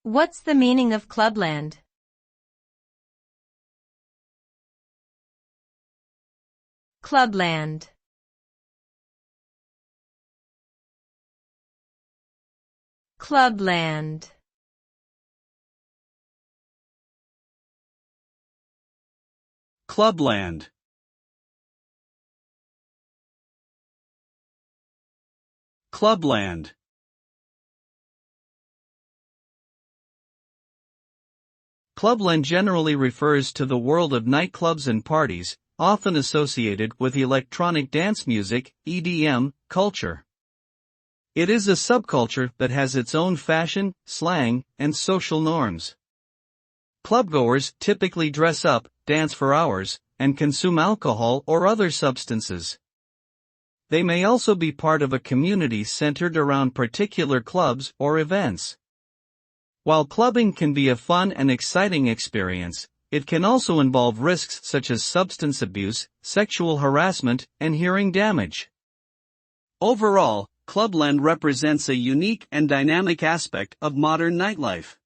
What's the meaning of clubland? Clubland. Clubland. Clubland. Clubland. Clubland generally refers to the world of nightclubs and parties, often associated with electronic dance music, EDM, culture. It is a subculture that has its own fashion, slang, and social norms. Clubgoers typically dress up, dance for hours, and consume alcohol or other substances. They may also be part of a community centered around particular clubs or events. While clubbing can be a fun and exciting experience, it can also involve risks such as substance abuse, sexual harassment, and hearing damage. Overall, clubland represents a unique and dynamic aspect of modern nightlife.